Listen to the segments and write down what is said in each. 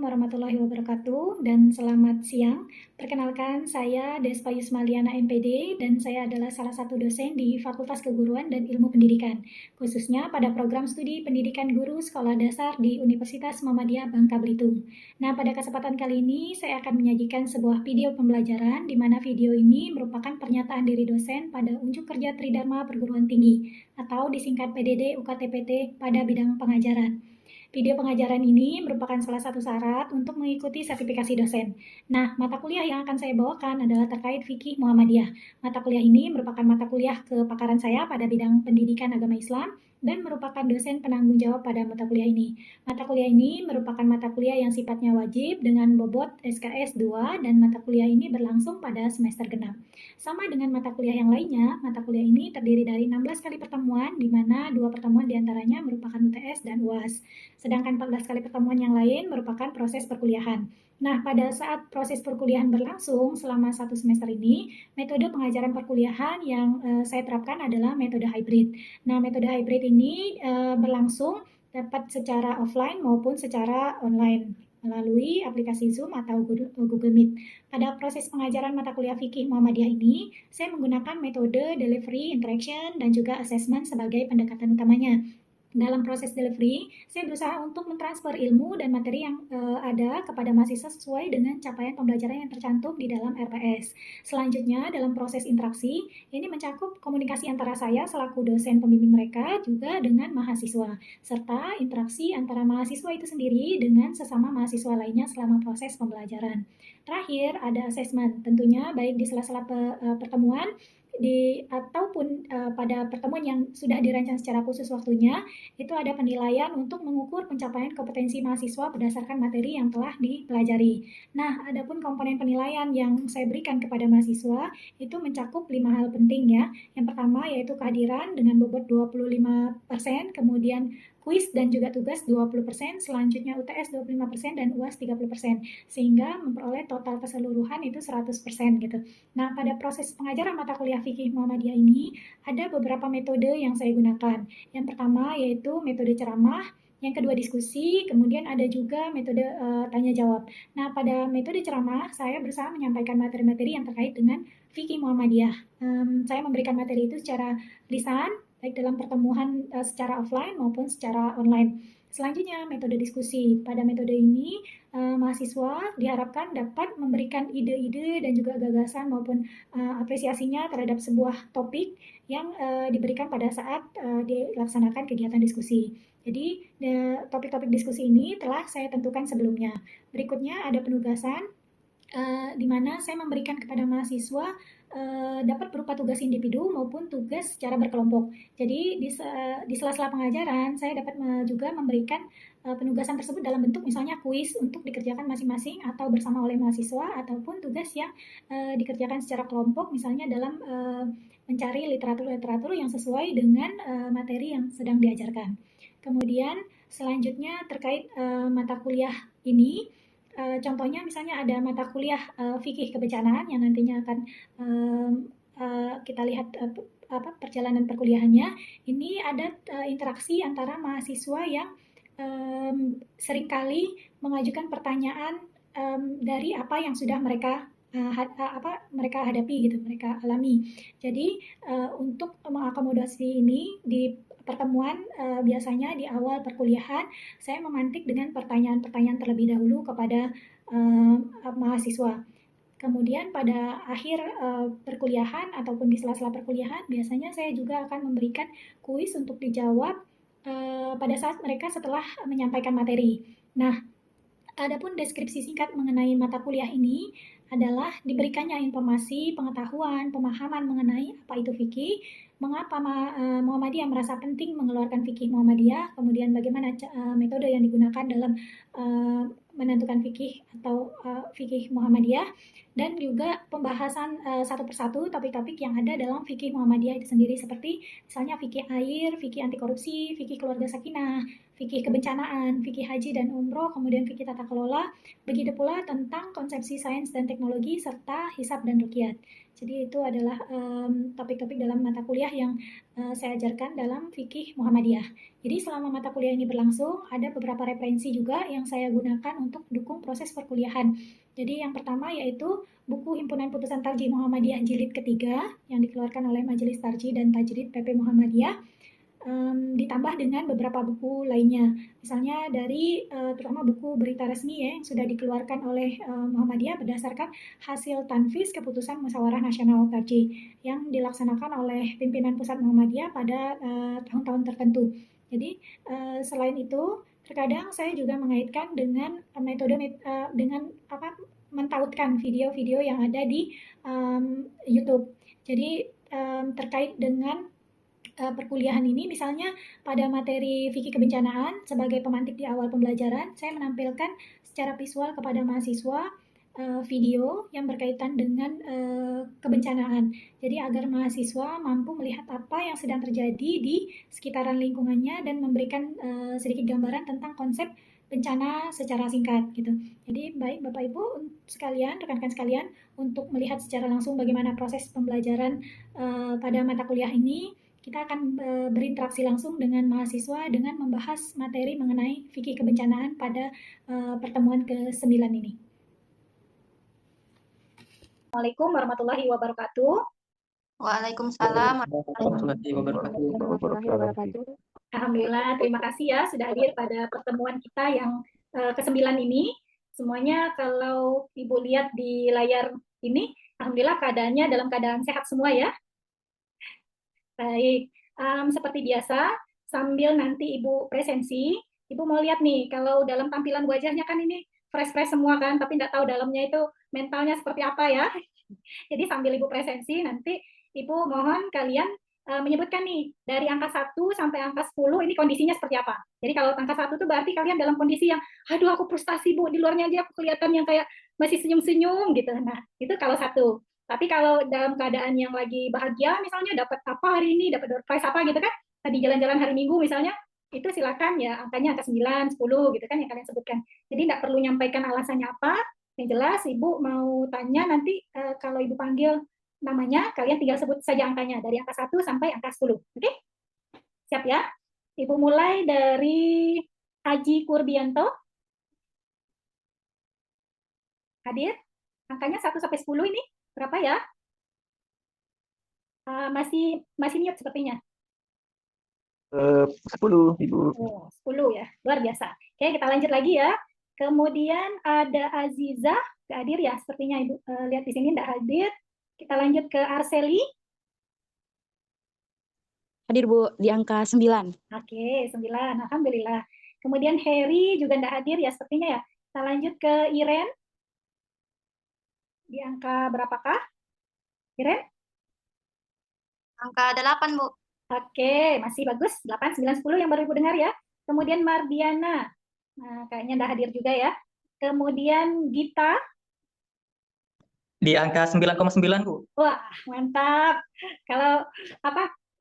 warahmatullahi wabarakatuh dan selamat siang. Perkenalkan, saya Despa Yusmaliana MPD dan saya adalah salah satu dosen di Fakultas Keguruan dan Ilmu Pendidikan, khususnya pada program studi pendidikan guru sekolah dasar di Universitas Muhammadiyah Bangka Belitung. Nah, pada kesempatan kali ini saya akan menyajikan sebuah video pembelajaran di mana video ini merupakan pernyataan diri dosen pada unjuk kerja Tridharma Perguruan Tinggi atau disingkat PDD UKTPT pada bidang pengajaran. Video pengajaran ini merupakan salah satu syarat untuk mengikuti sertifikasi dosen. Nah, mata kuliah yang akan saya bawakan adalah terkait fikih Muhammadiyah. Mata kuliah ini merupakan mata kuliah kepakaran saya pada bidang pendidikan agama Islam dan merupakan dosen penanggung jawab pada mata kuliah ini. Mata kuliah ini merupakan mata kuliah yang sifatnya wajib dengan bobot SKS 2 dan mata kuliah ini berlangsung pada semester genap. Sama dengan mata kuliah yang lainnya, mata kuliah ini terdiri dari 16 kali pertemuan, di mana 2 pertemuan diantaranya merupakan UTS dan UAS. Sedangkan 14 kali pertemuan yang lain merupakan proses perkuliahan. Nah, pada saat proses perkuliahan berlangsung selama 1 semester ini, metode pengajaran perkuliahan yang saya terapkan adalah metode hybrid. Nah, metode hybrid ini berlangsung dapat secara offline maupun secara online melalui aplikasi Zoom atau Google Meet. Pada proses pengajaran mata kuliah fikih Muhammadiyah ini, saya menggunakan metode delivery, interaction, dan juga assessment sebagai pendekatan utamanya. Dalam proses delivery, saya berusaha untuk mentransfer ilmu dan materi yang ada kepada mahasiswa sesuai dengan capaian pembelajaran yang tercantum di dalam RPS. Selanjutnya, dalam proses interaksi, ini mencakup komunikasi antara saya selaku dosen pembimbing mereka juga dengan mahasiswa, serta interaksi antara mahasiswa itu sendiri dengan sesama mahasiswa lainnya selama proses pembelajaran. Terakhir, ada assessment, tentunya baik di sela-sela pertemuan ataupun pada pertemuan yang sudah dirancang secara khusus waktunya, itu ada penilaian untuk mengukur pencapaian kompetensi mahasiswa berdasarkan materi yang telah dipelajari. Nah, adapun komponen penilaian yang saya berikan kepada mahasiswa itu mencakup 5 hal penting ya. Yang pertama yaitu kehadiran dengan bobot 25%, kemudian kuis dan juga tugas 20%, selanjutnya UTS 25% dan UAS 30%, sehingga memperoleh total keseluruhan itu 100% gitu. Nah, pada proses pengajaran mata kuliah fikih Muhammadiyah ini ada beberapa metode yang saya gunakan. Yang pertama yaitu metode ceramah, yang kedua diskusi, kemudian ada juga metode tanya jawab. Nah, pada metode ceramah saya berusaha menyampaikan materi-materi yang terkait dengan fikih Muhammadiyah. Saya memberikan materi itu secara lisan, baik dalam pertemuan secara offline maupun secara online. Selanjutnya, metode diskusi. Pada metode ini, mahasiswa diharapkan dapat memberikan ide-ide dan juga gagasan maupun apresiasinya terhadap sebuah topik yang diberikan pada saat dilaksanakan kegiatan diskusi. Jadi, topik-topik diskusi ini telah saya tentukan sebelumnya. Berikutnya ada penugasan, di mana saya memberikan kepada mahasiswa dapat berupa tugas individu maupun tugas secara berkelompok. Jadi di sela-sela pengajaran saya dapat juga memberikan penugasan tersebut dalam bentuk misalnya kuis untuk dikerjakan masing-masing atau bersama oleh mahasiswa, ataupun tugas yang dikerjakan secara kelompok misalnya dalam mencari literatur-literatur yang sesuai dengan materi yang sedang diajarkan. Kemudian selanjutnya terkait mata kuliah ini, contohnya misalnya ada mata kuliah fikih kebencanaan yang nantinya akan kita lihat perjalanan perkuliahannya. Ini ada interaksi antara mahasiswa yang seringkali mengajukan pertanyaan dari apa yang sudah mereka hadapi gitu, mereka alami. Jadi untuk mengakomodasi ini di pertemuan biasanya di awal perkuliahan saya memantik dengan pertanyaan-pertanyaan terlebih dahulu kepada mahasiswa. Kemudian pada akhir perkuliahan ataupun di sela-sela perkuliahan biasanya saya juga akan memberikan kuis untuk dijawab pada saat mereka setelah menyampaikan materi. Nah, adapun deskripsi singkat mengenai mata kuliah ini adalah diberikannya informasi, pengetahuan, pemahaman mengenai apa itu fikih, mengapa Muhammadiyah merasa penting mengeluarkan fikih Muhammadiyah, kemudian bagaimana metode yang digunakan dalam menentukan fikih atau fikih Muhammadiyah, dan juga pembahasan satu persatu topik-topik yang ada dalam fikih Muhammadiyah itu sendiri, seperti misalnya fikih air, fikih anti korupsi, fikih keluarga sakinah, fikih kebencanaan, fikih haji dan umroh, kemudian fikih tata kelola, begitu pula tentang konsepsi sains dan teknologi, serta hisab dan ruqyat. Jadi itu adalah topik-topik dalam mata kuliah yang saya ajarkan dalam fikih Muhammadiyah. Jadi selama mata kuliah ini berlangsung, ada beberapa referensi juga yang saya gunakan untuk mendukung proses perkuliahan. Jadi yang pertama yaitu buku Himpunan Putusan Tarjih Muhammadiyah Jilid ketiga yang dikeluarkan oleh Majelis Tarjih dan Tajrid PP Muhammadiyah, ditambah dengan beberapa buku lainnya. Misalnya dari terutama buku berita resmi ya yang sudah dikeluarkan oleh Muhammadiyah berdasarkan hasil tanfis keputusan Musyawarah Nasional Tarjih yang dilaksanakan oleh pimpinan pusat Muhammadiyah pada tahun-tahun tertentu. Jadi selain itu terkadang saya juga mengaitkan dengan metode dengan mentautkan video-video yang ada di YouTube. Jadi terkait dengan perkuliahan ini, misalnya pada materi fikih kebencanaan sebagai pemantik di awal pembelajaran, saya menampilkan secara visual kepada mahasiswa video yang berkaitan dengan kebencanaan. Jadi agar mahasiswa mampu melihat apa yang sedang terjadi di sekitaran lingkungannya dan memberikan sedikit gambaran tentang konsep bencana secara singkat gitu. Jadi baik Bapak Ibu sekalian, rekan-rekan sekalian, untuk melihat secara langsung bagaimana proses pembelajaran pada mata kuliah ini, kita akan berinteraksi langsung dengan mahasiswa dengan membahas materi mengenai fikih kebencanaan pada pertemuan ke-9 ini. Assalamualaikum warahmatullahi wabarakatuh. Waalaikumsalam warahmatullahi wabarakatuh. Alhamdulillah, terima kasih ya sudah hadir pada pertemuan kita yang ke-9 ini. Semuanya kalau Ibu lihat di layar ini, alhamdulillah keadaannya dalam keadaan sehat semua ya. Baik, seperti biasa, sambil nanti Ibu presensi, Ibu mau lihat nih, kalau dalam tampilan wajahnya kan ini fresh-fresh semua kan, tapi nggak tahu dalamnya itu mentalnya seperti apa ya. Jadi sambil Ibu presensi, nanti Ibu mohon kalian menyebutkan nih, dari angka 1 sampai angka 10, ini kondisinya seperti apa. Jadi kalau angka 1 itu berarti kalian dalam kondisi yang, aduh aku frustasi Bu, di luarnya aja aku kelihatan yang kayak masih senyum-senyum gitu. Nah, itu kalau 1. Tapi kalau dalam keadaan yang lagi bahagia, misalnya dapat apa hari ini, dapat door prize apa gitu kan, tadi jalan-jalan hari Minggu misalnya, itu silakan ya angkanya angka 9, 10 gitu kan yang kalian sebutkan. Jadi nggak perlu nyampaikan alasannya apa, yang jelas Ibu mau tanya nanti kalau Ibu panggil namanya, kalian tinggal sebut saja angkanya dari angka 1 sampai angka 10. Oke? Siap ya? Ibu mulai dari Haji Kurbianto. Hadir? Angkanya 1 sampai 10 ini berapa ya? Masih mute sepertinya. 10, Ibu. Oh, 10 ya, luar biasa. Oke, kita lanjut lagi ya. Kemudian ada Aziza, nggak hadir ya, sepertinya Ibu lihat di sini nggak hadir. Kita lanjut ke Arseli. Hadir Bu, di angka 9. Oke, 9, alhamdulillah. Kemudian Heri juga nggak hadir ya, sepertinya ya. Kita lanjut ke Iren. Di angka berapakah? Iren? Angka 8, Bu. Oke, masih bagus. 8, 9, 10 yang baru Ibu dengar ya. Kemudian Mardiana. Nah, kayaknya nggak hadir juga ya. Kemudian Gita. Di angka 9,9, Bu. Wah, mantap. Kalau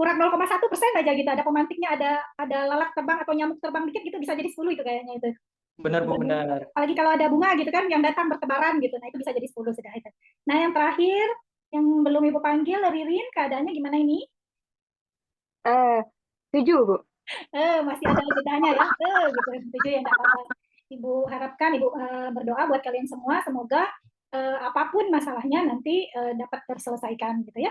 kurang 0,1% aja gitu, ada pemantiknya, ada lalat terbang atau nyamuk terbang dikit gitu, bisa jadi 10 itu kayaknya itu. Benar, Bu, benar. Apalagi kalau ada bunga gitu kan, yang datang bertebaran gitu, nah itu bisa jadi 10 sudah itu. Nah yang terakhir, yang belum Ibu panggil, Ririn, keadaannya gimana ini? 7 Bu. Masih ada jedanya ya, gitu, 7 ya nggak apa-apa. Ibu harapkan, Ibu berdoa buat kalian semua, semoga apapun masalahnya nanti dapat terselesaikan gitu ya.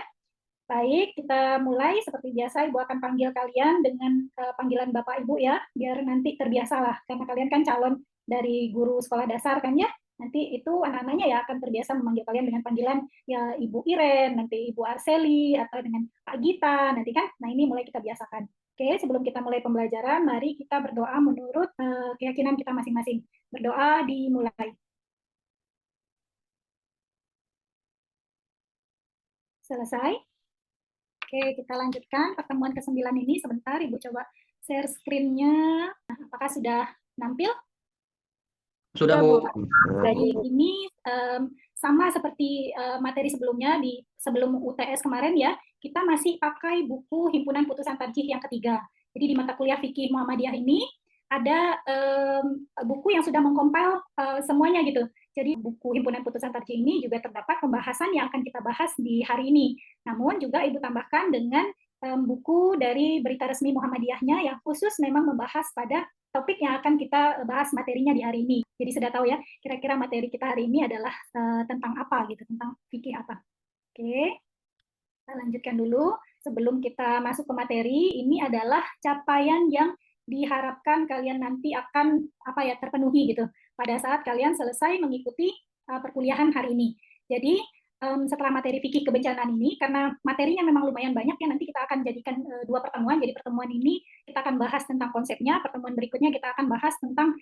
Baik, kita mulai seperti biasa. Ibu akan panggil kalian dengan panggilan Bapak Ibu ya, biar nanti terbiasa lah. Karena kalian kan calon dari guru sekolah dasar kan ya. Nanti itu anak-anaknya ya akan terbiasa memanggil kalian dengan panggilan ya Ibu Iren, nanti Ibu Arseli, atau dengan Pak Gita, nanti kan. Nah ini mulai kita biasakan. Oke, sebelum kita mulai pembelajaran, mari kita berdoa menurut keyakinan kita masing-masing. Berdoa dimulai. Selesai. Oke, kita lanjutkan pertemuan ke-9 ini. Sebentar, Ibu coba share screen-nya. Nah, apakah sudah nampil? Sudah, Bu. Jadi ini sama seperti materi sebelumnya sebelum UTS kemarin ya, kita masih pakai buku Himpunan Putusan Tarjih yang ketiga. Jadi di mata kuliah Fikih Muhammadiyah ini ada buku yang sudah mengkompil semuanya gitu. Jadi buku Himpunan Putusan Tarjih ini juga terdapat pembahasan yang akan kita bahas di hari ini. Namun juga Ibu tambahkan dengan buku dari Berita Resmi Muhammadiyahnya yang khusus memang membahas pada topik yang akan kita bahas materinya di hari ini. Jadi sudah tahu ya, kira-kira materi kita hari ini adalah tentang apa gitu, tentang fikih apa. Oke, kita lanjutkan dulu. Sebelum kita masuk ke materi, ini adalah capaian yang diharapkan kalian nanti akan terpenuhi gitu pada saat kalian selesai mengikuti perkuliahan hari ini. Jadi setelah materi fikih kebencanaan ini, karena materinya memang lumayan banyak ya, nanti kita akan jadikan 2 pertemuan. Jadi pertemuan ini kita akan bahas tentang konsepnya, pertemuan berikutnya kita akan bahas tentang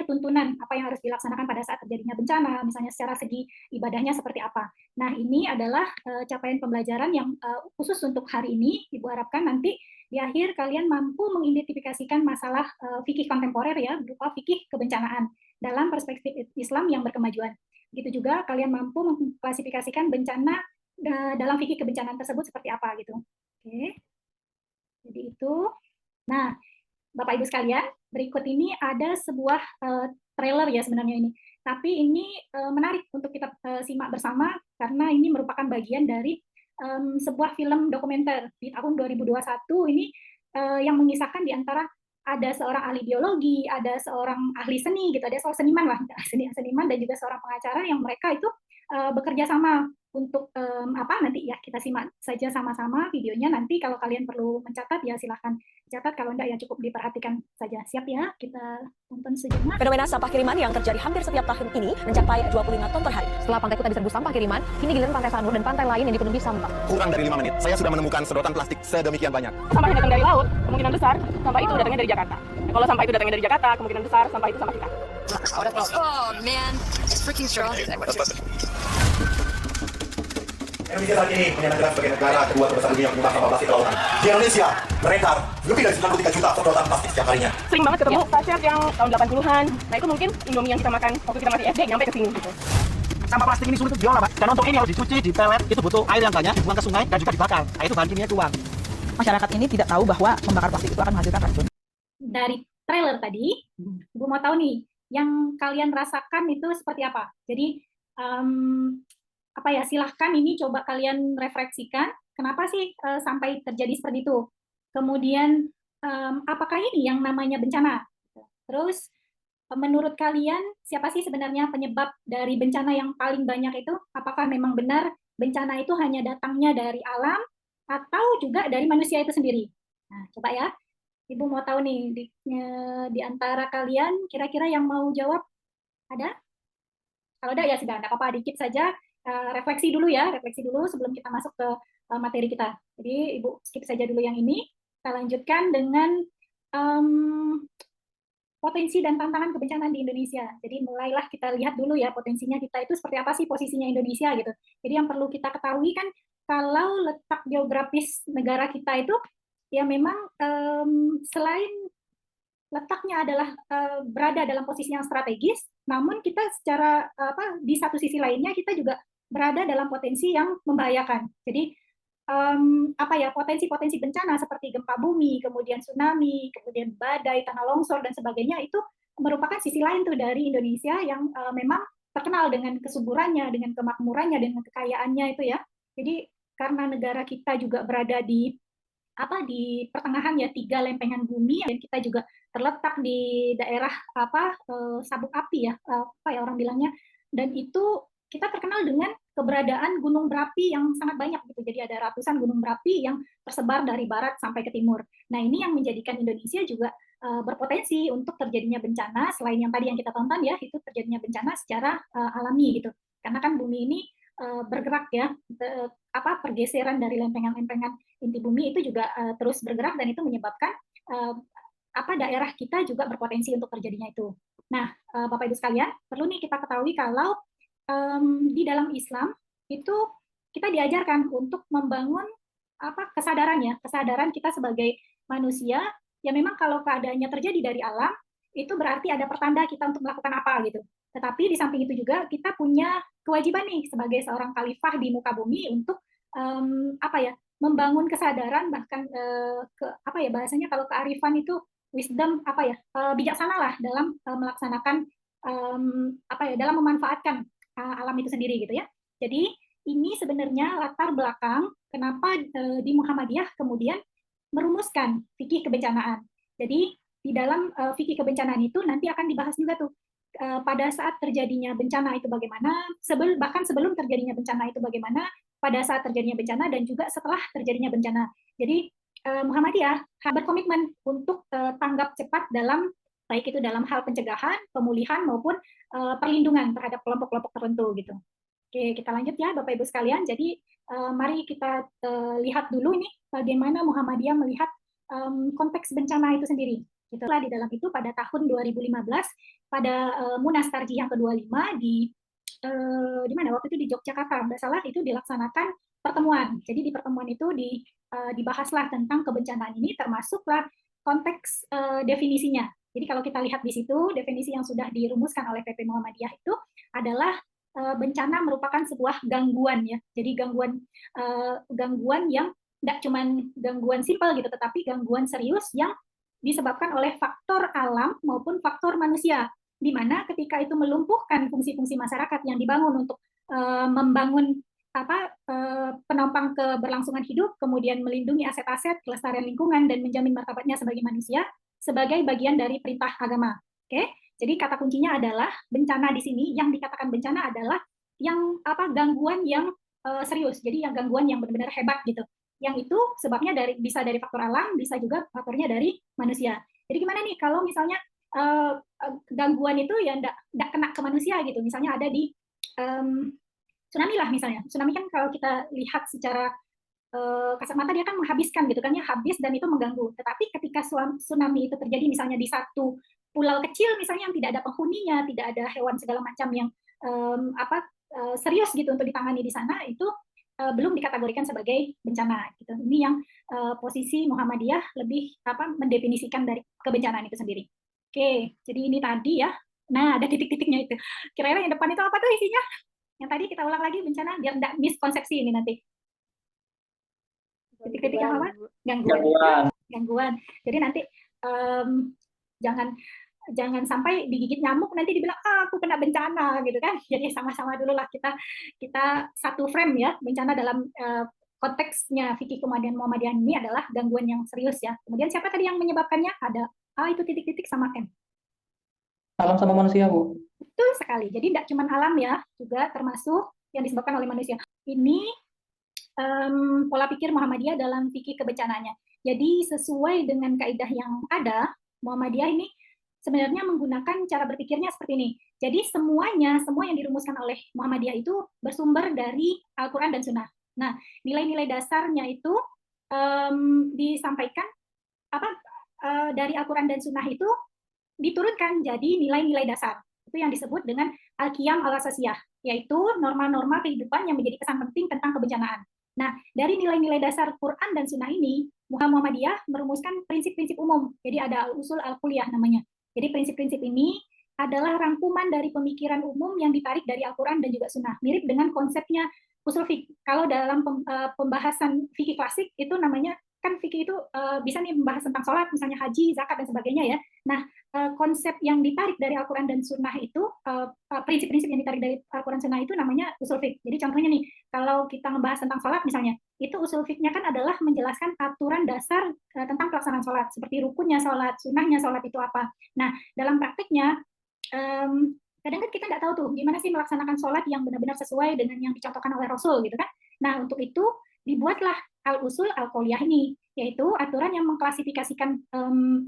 tuntunan apa yang harus dilaksanakan pada saat terjadinya bencana, misalnya secara segi ibadahnya seperti apa. Nah, ini adalah capaian pembelajaran yang khusus untuk hari ini. Ibu harapkan nanti di akhir kalian mampu mengidentifikasikan masalah fikih kontemporer ya, berupa fikih kebencanaan dalam perspektif Islam yang berkemajuan. Begitu juga kalian mampu mengklasifikasikan bencana dalam fikih kebencanaan tersebut seperti apa gitu. Oke. Jadi itu. Nah, Bapak Ibu sekalian, berikut ini ada sebuah trailer ya sebenarnya ini. Tapi ini menarik untuk kita simak bersama karena ini merupakan bagian dari sebuah film dokumenter di tahun 2021 ini yang mengisahkan di antara ada seorang ahli biologi, ada seorang ahli seni gitu, ada seorang seniman lah, seniman dan juga seorang pengacara yang mereka itu bekerja sama untuk nanti ya kita simak saja sama-sama videonya. Nanti kalau kalian perlu mencatat ya silahkan catat, kalau enggak ya cukup diperhatikan saja. Siap ya, kita tonton sejenak. Fenomena sampah kiriman yang terjadi hampir setiap tahun ini mencapai 25 ton per hari. Setelah Pantai Kuta diserbu sampah kiriman, kini giliran Pantai Sanur dan pantai lain yang dipenuhi sampah. Kurang dari 5 menit, saya sudah menemukan sedotan plastik sedemikian banyak. Sampah yang datang dari laut, kemungkinan besar sampah itu datangnya dari Jakarta. Nah, kalau sampah itu datangnya dari Jakarta, kemungkinan besar sampah itu sampah kita. Oh man, it's freaking strong. Indonesia saat ini menyatakan sebagai negara kedua terbesar dunia penyumbang sampah plastik ke lautan. Di Indonesia, mereka lebih dari 93 juta sedotan plastik setiap harinya. Sering banget ketemu sachet yang tahun 80-an. Nah itu mungkin Indomie yang kita makan waktu kita masih SD nyampe ke sini gitu. Sampah plastik ini sulit untuk diolah, Pak. Dan untuk ini harus dicuci, dipelet, itu butuh air yang banyak, dibuang ke sungai dan juga dibakar. Nah, itu bahan kimia cuan. Masyarakat ini tidak tahu bahwa membakar plastik itu akan menghasilkan racun. Dari trailer tadi, Ibu mau tahu nih, yang kalian rasakan itu seperti apa? Jadi silahkan ini coba kalian refleksikan kenapa sih sampai terjadi seperti itu. Kemudian apakah ini yang namanya bencana? Terus menurut kalian siapa sih sebenarnya penyebab dari bencana yang paling banyak itu? Apakah memang benar bencana itu hanya datangnya dari alam atau juga dari manusia itu sendiri? Nah, coba ya. Ibu mau tahu nih di antara kalian kira-kira yang mau jawab ada? Kalau ada ya sudah, enggak apa-apa, dikit saja. Refleksi dulu sebelum kita masuk ke materi kita. Jadi Ibu skip saja dulu yang ini. Kita lanjutkan dengan potensi dan tantangan kebencanaan di Indonesia. Jadi mulailah kita lihat dulu ya potensinya kita itu seperti apa sih posisinya Indonesia gitu. Jadi yang perlu kita ketahui kan kalau letak geografis negara kita itu ya memang selain letaknya adalah berada dalam posisi yang strategis, namun kita secara di satu sisi lainnya kita juga berada dalam potensi yang membahayakan. Jadi potensi-potensi bencana seperti gempa bumi, kemudian tsunami, kemudian badai, tanah longsor dan sebagainya itu merupakan sisi lain tuh dari Indonesia yang memang terkenal dengan kesuburannya, dengan kemakmurannya, dengan kekayaannya itu ya. Jadi karena negara kita juga berada di pertengahan ya 3 lempengan bumi, dan kita juga terletak di daerah sabuk api ya orang bilangnya, dan itu kita terkenal dengan keberadaan gunung berapi yang sangat banyak gitu. Jadi ada ratusan gunung berapi yang tersebar dari barat sampai ke timur. Nah, ini yang menjadikan Indonesia juga berpotensi untuk terjadinya bencana selain yang tadi yang kita tonton ya, itu terjadinya bencana secara alami gitu. Karena kan bumi ini bergerak ya, pergeseran dari lempengan-lempengan inti bumi itu juga terus bergerak, dan itu menyebabkan daerah kita juga berpotensi untuk terjadinya itu. Nah, Bapak Ibu sekalian, perlu nih kita ketahui kalau di dalam Islam itu kita diajarkan untuk membangun kesadaran kita sebagai manusia ya, memang kalau keadaannya terjadi dari alam itu berarti ada pertanda kita untuk melakukan apa gitu. Tetapi di samping itu juga kita punya kewajiban nih sebagai seorang khalifah di muka bumi untuk membangun kesadaran, bahkan bahasanya kalau kearifan itu wisdom, bijaksana lah dalam melaksanakan dalam memanfaatkan alam itu sendiri gitu ya. Jadi ini sebenarnya latar belakang kenapa di Muhammadiyah kemudian merumuskan fikih kebencanaan. Jadi di dalam fikih kebencanaan itu nanti akan dibahas juga tuh pada saat terjadinya bencana itu bagaimana, bahkan sebelum terjadinya bencana itu bagaimana, pada saat terjadinya bencana, dan juga setelah terjadinya bencana. Jadi Muhammadiyah berkomitmen untuk tanggap cepat dalam baik itu dalam hal pencegahan, pemulihan maupun perlindungan terhadap kelompok-kelompok tertentu gitu. Oke, kita lanjut ya Bapak Ibu sekalian. Jadi mari kita lihat dulu nih bagaimana Muhammadiyah melihat konteks bencana itu sendiri. Itulah di dalam itu pada tahun 2015 pada Munas Tarjih yang ke-25 di mana waktu itu di Yogyakarta, nggak salah, itu dilaksanakan pertemuan. Jadi di pertemuan itu dibahaslah tentang kebencanaan ini, termasuklah konteks definisinya. Jadi kalau kita lihat di situ, definisi yang sudah dirumuskan oleh PP Muhammadiyah itu adalah bencana merupakan sebuah gangguan ya. Jadi gangguan yang tidak cuma gangguan simpel gitu, tetapi gangguan serius yang disebabkan oleh faktor alam maupun faktor manusia, di mana ketika itu melumpuhkan fungsi-fungsi masyarakat yang dibangun untuk membangun penopang keberlangsungan hidup, kemudian melindungi aset-aset, kelestarian lingkungan, dan menjamin martabatnya sebagai manusia sebagai bagian dari perintah agama. Oke, jadi kata kuncinya adalah bencana di sini. Yang dikatakan bencana adalah yang gangguan yang serius. Jadi yang gangguan yang benar-benar hebat gitu. Yang itu sebabnya bisa dari faktor alam, bisa juga faktornya dari manusia. Jadi gimana nih kalau misalnya gangguan itu ya enggak kena ke manusia gitu. Misalnya ada di tsunami lah misalnya. Tsunami kan kalau kita lihat secara kasat mata dia kan menghabiskan gitu kan ya, habis dan itu mengganggu. Tetapi ketika tsunami itu terjadi misalnya di satu pulau kecil misalnya yang tidak ada penghuninya, tidak ada hewan segala macam yang serius gitu untuk ditangani di sana, itu belum dikategorikan sebagai bencana gitu. Ini yang posisi Muhammadiyah lebih mendefinisikan dari kebencanaan itu sendiri. Oke, jadi ini tadi ya. Nah, ada titik-titiknya itu. Kira-kira yang depan itu apa tuh isinya? Yang tadi kita ulang lagi bencana biar enggak miskonsepsi ini nanti. Titik-titik yang apa? Gangguan. Jadi nanti jangan sampai digigit nyamuk nanti dibilang aku kena bencana gitu kan. Jadi sama-sama dulu lah kita satu frame ya, bencana dalam konteksnya fikih Muhammadiyah ini adalah gangguan yang serius ya. Kemudian siapa tadi yang menyebabkannya? Ada itu titik-titik sama M. Alam sama manusia, Bu. Betul sekali. Jadi tidak cuma alam ya, juga termasuk yang disebabkan oleh manusia. Ini pola pikir Muhammadiyah dalam fikih kebencanaannya. Jadi sesuai dengan kaidah yang ada, Muhammadiyah ini sebenarnya menggunakan cara berpikirnya seperti ini. Jadi semua yang dirumuskan oleh Muhammadiyah itu bersumber dari Al-Quran dan Sunnah. Nah, nilai-nilai dasarnya itu disampaikan dari Al-Quran dan Sunnah itu diturunkan jadi nilai-nilai dasar. Itu yang disebut dengan Al-Qiyam Al-Asasiyah, yaitu norma-norma kehidupan yang menjadi pesan penting tentang kebencanaan. Nah, dari nilai-nilai dasar Quran dan Sunnah ini, Muhammadiyah merumuskan prinsip-prinsip umum. Jadi ada Al-Usul Al-Kulliyah namanya. Jadi prinsip-prinsip ini adalah rangkuman dari pemikiran umum yang ditarik dari Al-Quran dan juga Sunnah. Mirip dengan konsepnya usul fikih. Kalau dalam pembahasan fikih klasik itu namanya, kan fikih itu bisa nih membahas tentang sholat, misalnya haji, zakat, dan sebagainya ya. Nah, konsep yang ditarik dari Al-Quran dan Sunnah itu, prinsip-prinsip yang ditarik dari Al-Quran dan Sunnah itu namanya usul fikih. Jadi contohnya nih, kalau kita membahas tentang sholat misalnya, itu usul fikihnya kan adalah menjelaskan aturan dasar tentang pelaksanaan sholat, seperti rukunnya sholat, sunnahnya sholat itu apa. Nah, dalam praktiknya, kadang kan kita nggak tahu tuh gimana sih melaksanakan sholat yang benar-benar sesuai dengan yang dicontohkan oleh Rasul gitu kan. Nah, untuk itu dibuatlah Al-Usul Al-Kulliyah ini, yaitu aturan yang mengklasifikasikan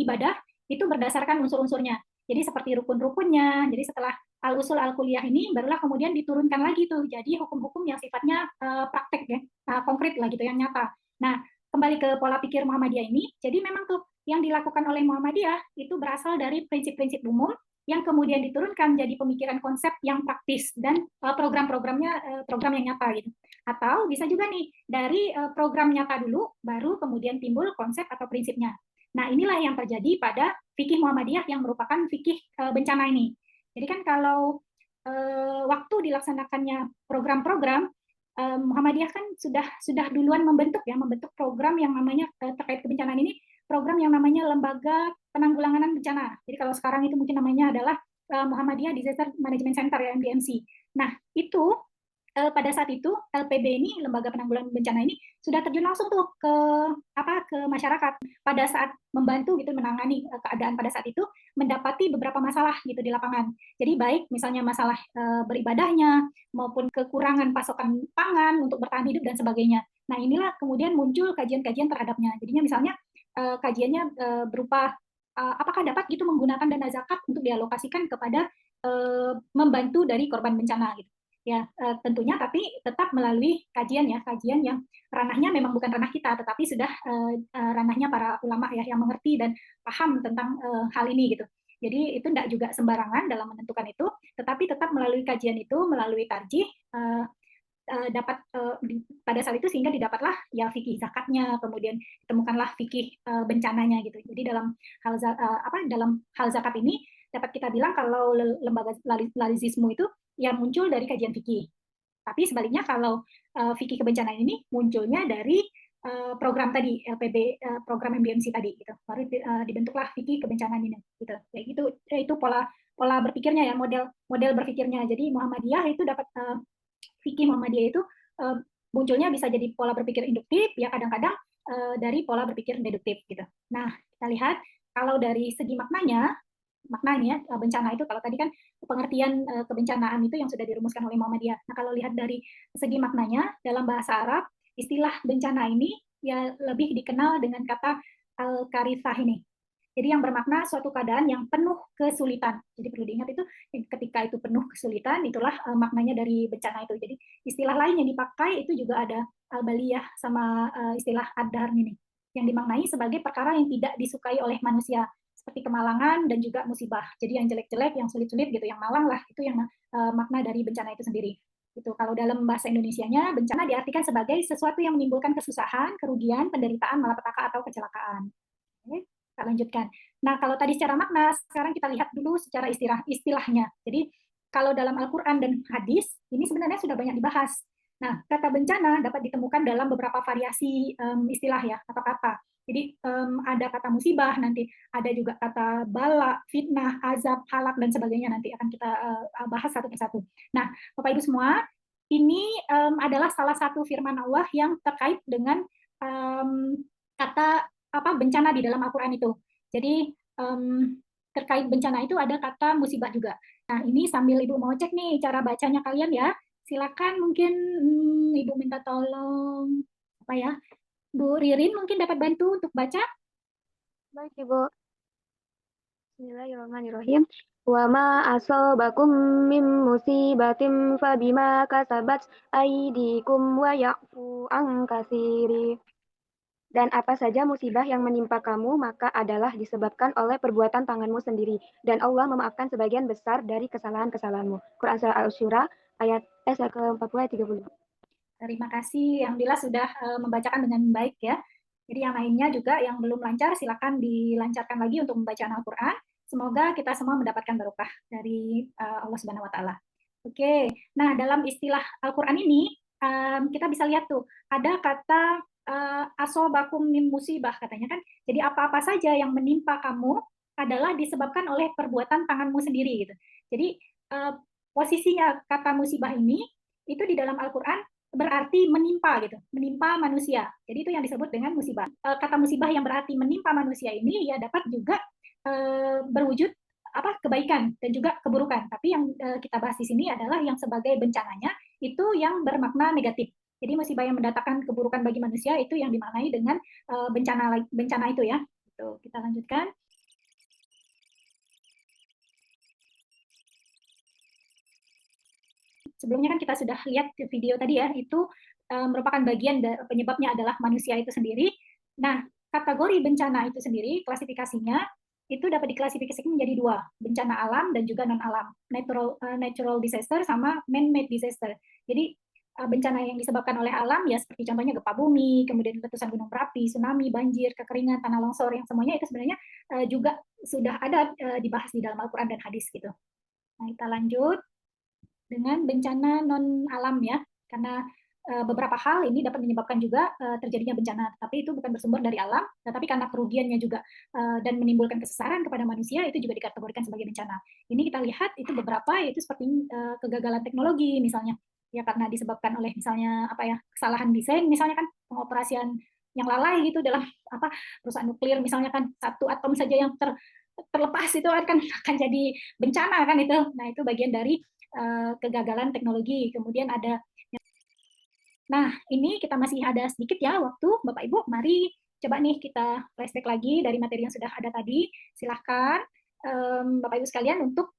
ibadah itu berdasarkan unsur-unsurnya. Jadi seperti rukun-rukunnya. Jadi setelah Al-Usul Al-Kulliyah ini barulah kemudian diturunkan lagi tuh jadi hukum-hukum yang sifatnya praktek ya, konkret lah gitu, yang nyata. Nah, kembali ke pola pikir Muhammadiyah ini, jadi memang tuh yang dilakukan oleh Muhammadiyah itu berasal dari prinsip-prinsip umum yang kemudian diturunkan jadi pemikiran konsep yang praktis dan program-programnya program yang nyata gitu. Atau bisa juga nih dari program nyata dulu baru kemudian timbul konsep atau prinsipnya. Nah, inilah yang terjadi pada fikih Muhammadiyah yang merupakan fikih bencana ini. Jadi kan kalau waktu dilaksanakannya program-program, Muhammadiyah kan sudah duluan membentuk program yang namanya terkait kebencanaan ini, program yang namanya Lembaga Penanggulangan Bencana. Jadi kalau sekarang itu mungkin namanya adalah Muhammadiyah Disaster Management Center ya, MDMC. Nah itu pada saat itu LPB ini, Lembaga Penanggulangan Bencana ini, sudah terjun langsung tuh ke masyarakat pada saat membantu gitu menangani keadaan pada saat itu, mendapati beberapa masalah gitu di lapangan. Jadi baik misalnya masalah beribadahnya maupun kekurangan pasokan pangan untuk bertahan hidup dan sebagainya. Nah inilah kemudian muncul kajian-kajian terhadapnya. Jadinya misalnya kajiannya berupa apakah dapat gitu menggunakan dana zakat untuk dialokasikan kepada membantu dari korban bencana gitu. Ya, tentunya tapi tetap melalui kajian yang ranahnya memang bukan ranah kita, tetapi sudah ranahnya para ulama ya yang mengerti dan paham tentang hal ini gitu. Jadi itu tidak juga sembarangan dalam menentukan itu, tetapi tetap melalui kajian itu, melalui tarjih dapat pada saat itu sehingga didapatlah ya fikih zakatnya, kemudian ditemukanlah fikih bencananya gitu. Jadi dalam hal zakat ini dapat kita bilang kalau lembaga lazisme itu yang muncul dari kajian fikih. Tapi sebaliknya kalau fikih kebencanaan ini munculnya dari program tadi LPB, program MBMC tadi gitu. Baru dibentuklah fikih kebencanaan ini gitu. Ya itu pola berpikirnya ya, model berpikirnya. Jadi Muhammadiyah itu dapat fikih Muhammadiyah itu munculnya bisa jadi pola berpikir induktif ya, kadang-kadang dari pola berpikir deduktif gitu. Nah, kita lihat kalau dari segi maknanya bencana itu, kalau tadi kan pengertian kebencanaan itu yang sudah dirumuskan oleh Muhammadiyah. Nah, kalau lihat dari segi maknanya dalam bahasa Arab, istilah bencana ini ya lebih dikenal dengan kata al-karithah ini. Jadi yang bermakna suatu keadaan yang penuh kesulitan. Jadi perlu diingat itu ketika itu penuh kesulitan, itulah maknanya dari bencana itu. Jadi istilah lain yang dipakai itu juga ada al-baliyah sama istilah ad-dahr ini, yang dimaknai sebagai perkara yang tidak disukai oleh manusia, seperti kemalangan dan juga musibah. Jadi yang jelek-jelek, yang sulit-sulit gitu, yang malang lah, itu yang makna dari bencana itu sendiri. Itu kalau dalam bahasa Indonesianya, bencana diartikan sebagai sesuatu yang menimbulkan kesusahan, kerugian, penderitaan, malapetaka atau kecelakaan. Oke, kita lanjutkan. Nah, kalau tadi secara makna, sekarang kita lihat dulu secara istilahnya. Jadi kalau dalam Al-Quran dan hadis, ini sebenarnya sudah banyak dibahas. Nah, kata bencana dapat ditemukan dalam beberapa variasi istilah ya, atau kata. Jadi ada kata musibah, nanti ada juga kata bala, fitnah, azab, halak, dan sebagainya. Nanti akan kita bahas satu persatu. Nah, Bapak Ibu semua, ini adalah salah satu firman Allah yang terkait dengan kata bencana di dalam Al-Quran itu. Jadi terkait bencana itu ada kata musibah juga. Nah, ini sambil Ibu mau cek nih cara bacanya kalian ya. Silakan mungkin Ibu minta tolong apa ya? Bu Ririn mungkin dapat bantu untuk baca. Baik, Ibu. Bismillahirrahmanirrahim. Wa ma asabakum min musibatin fabima kasabat aydikum wa ya'fu an katsiri. Dan apa saja musibah yang menimpa kamu, maka adalah disebabkan oleh perbuatan tanganmu sendiri. Dan Allah memaafkan sebagian besar dari kesalahan-kesalahanmu. Quran Surah Al-Syura ayat ke-40 ayat 30. Terima kasih, Alhamdulillah sudah membacakan dengan baik ya. Jadi yang lainnya juga yang belum lancar, silakan dilancarkan lagi untuk membacaan Al-Quran. Semoga kita semua mendapatkan barokah dari Allah Subhanahu Wa Taala. Oke, nah dalam istilah Al-Quran ini kita bisa lihat tuh ada kata asobakum min musibah katanya kan. Jadi apa-apa saja yang menimpa kamu adalah disebabkan oleh perbuatan tanganmu sendiri gitu. Jadi posisinya kata musibah ini itu di dalam Al-Quran berarti menimpa gitu, menimpa manusia. Jadi itu yang disebut dengan musibah. Kata musibah yang berarti menimpa manusia ini ya dapat juga berwujud kebaikan dan juga keburukan. Tapi yang kita bahas di sini adalah yang sebagai bencananya itu yang bermakna negatif. Jadi musibah yang mendatangkan keburukan bagi manusia itu yang dimaknai dengan bencana itu ya. Itu kita lanjutkan. Sebelumnya kan kita sudah lihat video tadi ya, itu merupakan bagian penyebabnya adalah manusia itu sendiri. Nah, kategori bencana itu sendiri, klasifikasinya, itu dapat diklasifikasikan menjadi dua, bencana alam dan juga non-alam, natural disaster sama man-made disaster. Jadi, bencana yang disebabkan oleh alam, ya seperti contohnya gempa bumi, kemudian letusan gunung berapi, tsunami, banjir, kekeringan, tanah longsor, yang semuanya itu sebenarnya juga sudah ada dibahas di dalam Al-Quran dan hadis gitu. Nah, kita lanjut. dengan bencana non alam ya, karena beberapa hal ini dapat menyebabkan juga terjadinya bencana, tapi itu bukan bersumber dari alam, tetapi karena kerugiannya juga dan menimbulkan kesesaran kepada manusia, itu juga dikategorikan sebagai bencana. Ini kita lihat itu beberapa, yaitu seperti kegagalan teknologi misalnya, ya karena disebabkan oleh misalnya apa ya, kesalahan desain misalnya kan, pengoperasian yang lalai gitu dalam perusahaan nuklir misalnya kan, satu atom saja yang terlepas itu akan jadi bencana kan itu. Nah, itu bagian dari kegagalan teknologi. Kemudian ada, nah ini kita masih ada sedikit ya waktu, Bapak Ibu, mari coba nih kita flashback lagi dari materi yang sudah ada tadi. Silahkan Bapak Ibu sekalian untuk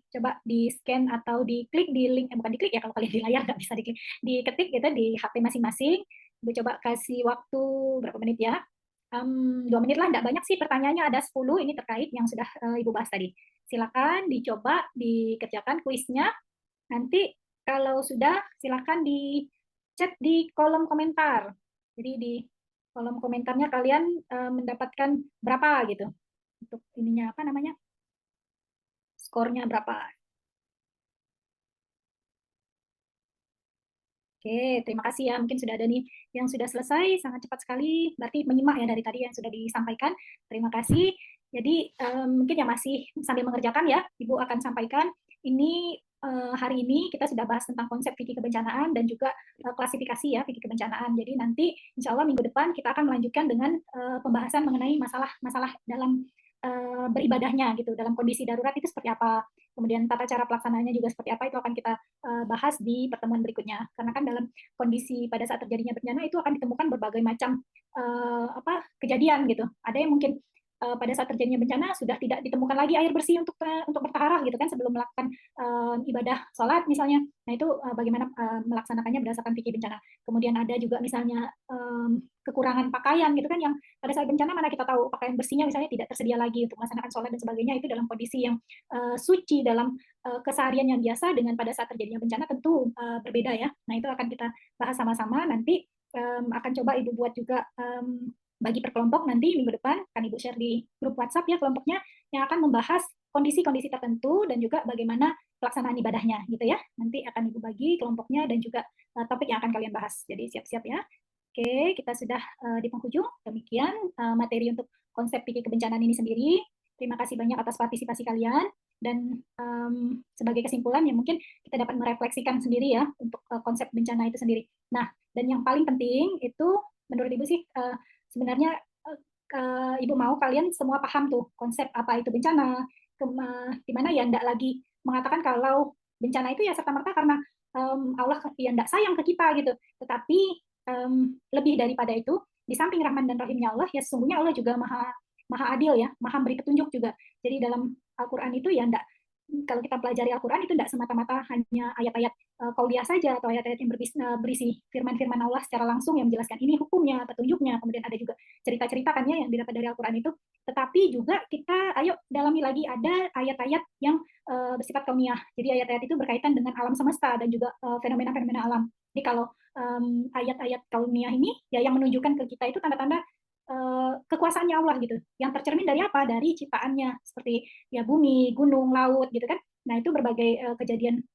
coba di scan atau diklik di link, bukan diklik ya, kalau kalian di layar nggak bisa diklik, diketik gitu di HP masing-masing. Ibu coba kasih waktu berapa menit ya, 2 menit lah, nggak banyak sih, pertanyaannya ada 10, ini terkait yang sudah Ibu bahas tadi. Silakan dicoba dikerjakan kuisnya. Nanti kalau sudah, silakan di chat di kolom komentar. Jadi di kolom komentarnya kalian mendapatkan berapa gitu. Untuk ininya apa namanya? Skornya berapa. Oke, terima kasih ya. Mungkin sudah ada nih yang sudah selesai, sangat cepat sekali. Berarti menyimak ya dari tadi yang sudah disampaikan. Terima kasih. Jadi mungkin yang masih sambil mengerjakan ya, Ibu akan sampaikan. Ini hari ini kita sudah bahas tentang konsep fikih kebencanaan dan juga klasifikasi ya fikih kebencanaan. Jadi nanti insya Allah minggu depan kita akan melanjutkan dengan pembahasan mengenai masalah-masalah dalam beribadahnya gitu, dalam kondisi darurat itu seperti apa, kemudian tata cara pelaksanaannya juga seperti apa, itu akan kita bahas di pertemuan berikutnya. Karena kan dalam kondisi pada saat terjadinya bencana itu akan ditemukan berbagai macam kejadian gitu. Ada yang mungkin pada saat terjadinya bencana sudah tidak ditemukan lagi air bersih untuk bertaharah gitu kan, sebelum melakukan ibadah sholat misalnya. Nah itu bagaimana melaksanakannya berdasarkan fikih bencana. Kemudian ada juga misalnya kekurangan pakaian gitu kan, yang pada saat bencana mana kita tahu pakaian bersihnya misalnya tidak tersedia lagi untuk melaksanakan sholat dan sebagainya. Itu dalam kondisi yang suci, dalam keseharian yang biasa, dengan pada saat terjadinya bencana tentu berbeda ya. Nah itu akan kita bahas sama-sama nanti. Akan coba Ibu buat juga bagi per kelompok, nanti minggu depan akan Ibu share di grup WhatsApp ya kelompoknya, yang akan membahas kondisi-kondisi tertentu dan juga bagaimana pelaksanaan ibadahnya gitu ya. Nanti akan Ibu bagi kelompoknya dan juga topik yang akan kalian bahas. Jadi siap-siap ya. Oke, kita sudah di penghujung. Demikian materi untuk konsep fikih kebencanaan ini sendiri. Terima kasih banyak atas partisipasi kalian. Dan sebagai kesimpulan ya mungkin kita dapat merefleksikan sendiri ya untuk konsep bencana itu sendiri. Nah, dan yang paling penting itu menurut Ibu sih sebenarnya Ibu mau kalian semua paham tuh konsep apa itu bencana, dimana ya ndak lagi mengatakan kalau bencana itu ya serta-merta karena Allah ya ndak sayang ke kita gitu, tetapi lebih daripada itu, di samping Rahman dan Rahimnya Allah, ya sesungguhnya Allah juga maha adil ya, maha beri petunjuk juga. Jadi dalam Al-Quran itu ya ndak, kalau kita pelajari Al-Quran itu tidak semata-mata hanya ayat-ayat qauliyah saja atau ayat-ayat yang berisi firman-firman Allah secara langsung yang menjelaskan ini hukumnya, petunjuknya, kemudian ada juga cerita-cerita kan ya yang didapat dari Al-Quran itu, tetapi juga kita ayo dalami lagi, ada ayat-ayat yang bersifat kauniyah. Jadi ayat-ayat itu berkaitan dengan alam semesta dan juga fenomena-fenomena alam. Jadi kalau ayat-ayat kauniyah ini ya yang menunjukkan ke kita itu tanda-tanda kekuasaannya Allah gitu, yang tercermin dari apa? Dari ciptaannya, seperti ya bumi, gunung, laut gitu kan. Nah itu berbagai kejadian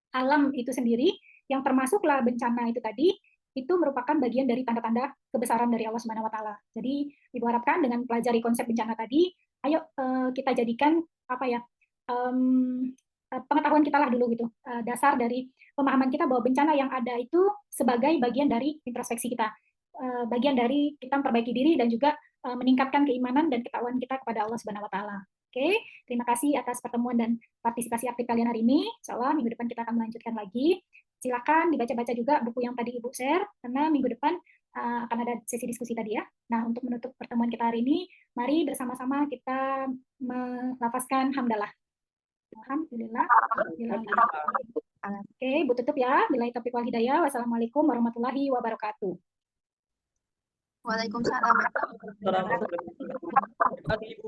alam itu sendiri, yang termasuklah bencana itu tadi, itu merupakan bagian dari tanda-tanda kebesaran dari Allah Subhanahu Wa Taala. Jadi Ibu harapkan dengan pelajari konsep bencana tadi, ayo kita jadikan apa ya, pengetahuan kita lah dulu gitu, dasar dari pemahaman kita bahwa bencana yang ada itu sebagai bagian dari introspeksi kita, bagian dari kita memperbaiki diri dan juga meningkatkan keimanan dan ketakwaan kita kepada Allah Subhanahu Wa Taala. Oke, terima kasih atas pertemuan dan partisipasi aktif kalian hari ini. Insya Allah minggu depan kita akan melanjutkan lagi. Silakan dibaca-baca juga buku yang tadi Ibu share, karena minggu depan akan ada sesi diskusi tadi ya. Nah, untuk menutup pertemuan kita hari ini, mari bersama-sama kita melafazkan hamdalah. Alhamdulillah. Oke, Ibu tutup ya. Billahi taufiq wal hidayah. Wassalamualaikum warahmatullahi wabarakatuh. Waalaikumsalam. Terima kasih, Ibu.